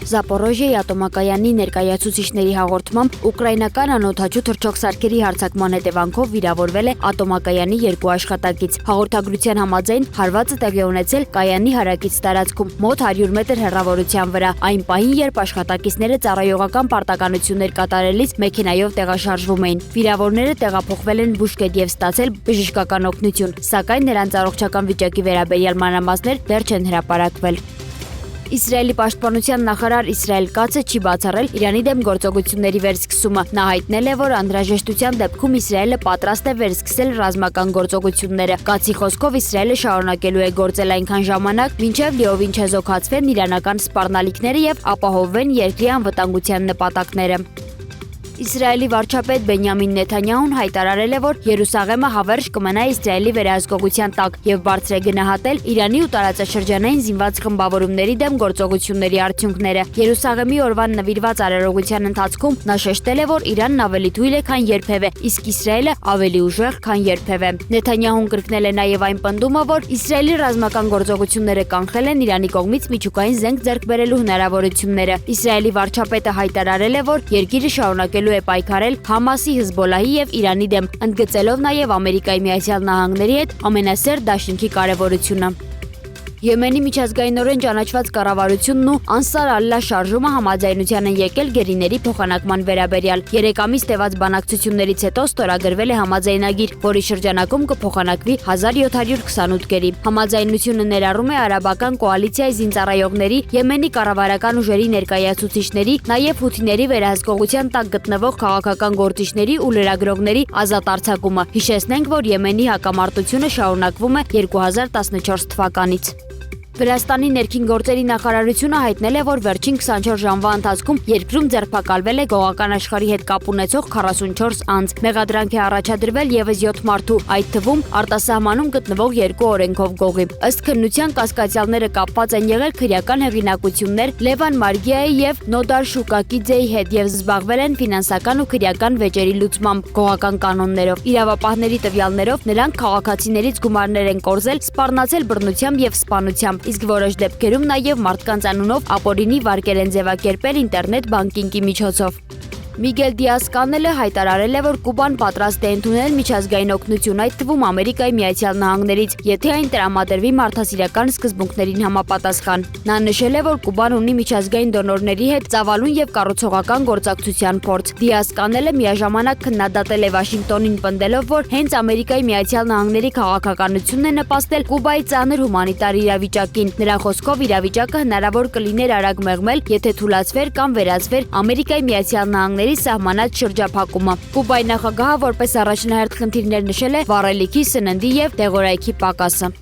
Զապորոժիայի ատոմակայանի ներկայացուցիչների հաղորդմամբ ուկրաինական անօդաչու թռչող հարձակման հետևանքով վիրավորվել է ատոմակայանի 2 աշխատակից։ Հաղորդագրության համաձայն հարվածը տեղի ունեցել կայանի հարակից տարածքում մոտ 100 մետր հեռավորության վրա, այն պահին, երբ աշխատակիցները ծառայողական պարտականություններ կատարելիս մեքենայով տեղաշարժվում էին։ Վիրավորները տեղափոխվել են բուժկետ եւ ստացել բժշկական օգնություն, սակայն նրանց առողջական վիճակի վերաբերյալ մանրամասներ դեռ չեն հրապարակվել։ Իսրայելի պաշտպանության նախարար Իսրայել Կացը չի բացառել Իրանի դեմ գործողությունների վերսկսումը։ Նա հայտնել է, որ անհրաժեշտության դեպքում Իսրայելը պատրաստ է վերսկսել ռազմական գործողությունները։ Կացի խոսքով Իսրայելը շարունակելու է գործել այնքան ժամանակ, մինչև լիովին չեզոքացվեն իրանական սպառնալիքները եւ ապահովվեն երկրի անվտանգության նպատակները։ Իսրայելի վարչապետ Բենյամին Նեթանյահուն հայտարարել է, որ Երուսաղեմը հավերժ կմնա Իսրայելի վերահսկողության տակ եւ բարձր է գնահատել Իրանի ու տարածաշրջանային զինված խմբավորումների դեմ գործողությունների արդյունքները։ Երուսաղեմի օրվան նվիրված արարողության ընթացքում նա շեշտել է, որ Իրանն ավելի թույլ է, քան երբևէ, իսկ Իսրայելը ավելի ուժեղ, քան երբևէ։ Նեթանյահուն կրկնել է նաեւ այն պնդումը, որ Իսրայելի ռազմական գործողությունները կանխել են Իրանի կողմից միջուկային զենք ձեռք բերելու հնարավորությունները։ Իսրայելի վարչապետը հայտարարել է, որ երկիրը շարունակել է պայքարել Համասի, Հզբոլահի եւ Իրանի դեմ, ընդգծելով նաեւ Ամերիկայի Միացյալ Նահանգների հետ ամենասերտ դաշինքի կարեւորությունը։ Եմենի միջազգայինորեն ճանաչված կառավարությունն ու Անսար Ալլահ շարժումը համաձայնության են եկել գերիների փոխանակման վերաբերյալ։ 3 ամիս տևած բանակցություններից հետո ստորագրվել է համաձայնագիր, որի շրջանակում կփոխանակվի 1728 գերի։ Համաձայնությունը ներառում է արաբական կոալիցիայի զինծառայողների, Եմենի կառավարական ուժերի ներկայացուցիչների, նաև հութիների վերահսկողության տակ գտնվող քաղաքական գործիչների ու լրագրողների ազատ արձակումը։ Հիշեցնենք, որ Եմենի հակամարտությունը շարունակվում է 2014 թվականից։ Վրաստանի ներքին գործերի նախարարությունը հայտնել է, որ վերջին 24 ժամվա ընթացքում երկրում ձերբակալվել է գողական աշխարհի հետ կապ ունեցող 44 անձ։ Մեղադրանք է առաջադրվել եւս 7 մարդու, այդ թվում արտասահմանում գտնվող 2 օրենքով գողի։ Ըստ քննության կասկածյալները կապված են եղել քրեական հեղինակություններ Լևան Մարգիայի եւ Նոդար Շուկակիձեի հետ եւ զբաղվել են ֆինանսական ու քրեական վեճերի լուծմամբ, գողական կանոններով։ Իրավապահների տվյալներով նրանք քաղաքացիներից գումարներ են կորզել, սպառնացել բռնությամբ եւ սպանությամբ, իսկ որոշ դեպքերում նաև մարդկանց անունով ապօրինի վարկեր են ձևակերպել ինտերնետ բանկինգի միջոցով։ Միգել Դիազ-Կանելը հայտարարել է, որ Կուբան պատրաստ է ընդունել միջազգային օգնություն, այդ թվում Ամերիկայի Միացյալ Նահանգներից, եթե այն տրամադրվի մարդասիրական սկզբունքներին համապատասխան։ Նա նշել է, որ Կուբան ունի միջազգային դոնորների հետ ծավալուն եւ կառուցողական գործակցության փորձ։ Դիազ-Կանելը միաժամանակ քննադատել է Վաշինգտոնին, պնդելով, որ հենց Ամերիկայի Միացյալ Նահանգների քաղաքականությունն է նպաստել Կուբայի ծանր հումանիտար իրավիճակին։ Նրա խոսքով իրավիճակը հնարավոր կլիներ արագ մեղմել, եթե թուլացվեր կամ վերացվեր Ամերիկայի Միացյալ Նահանգների սահմանած շրջափակումը։ Կուբայի նախագահը որպես առաջնահերթ խնդիրներ նշել է վառելիքի, սննդի եւ դեղորայքի պակասը։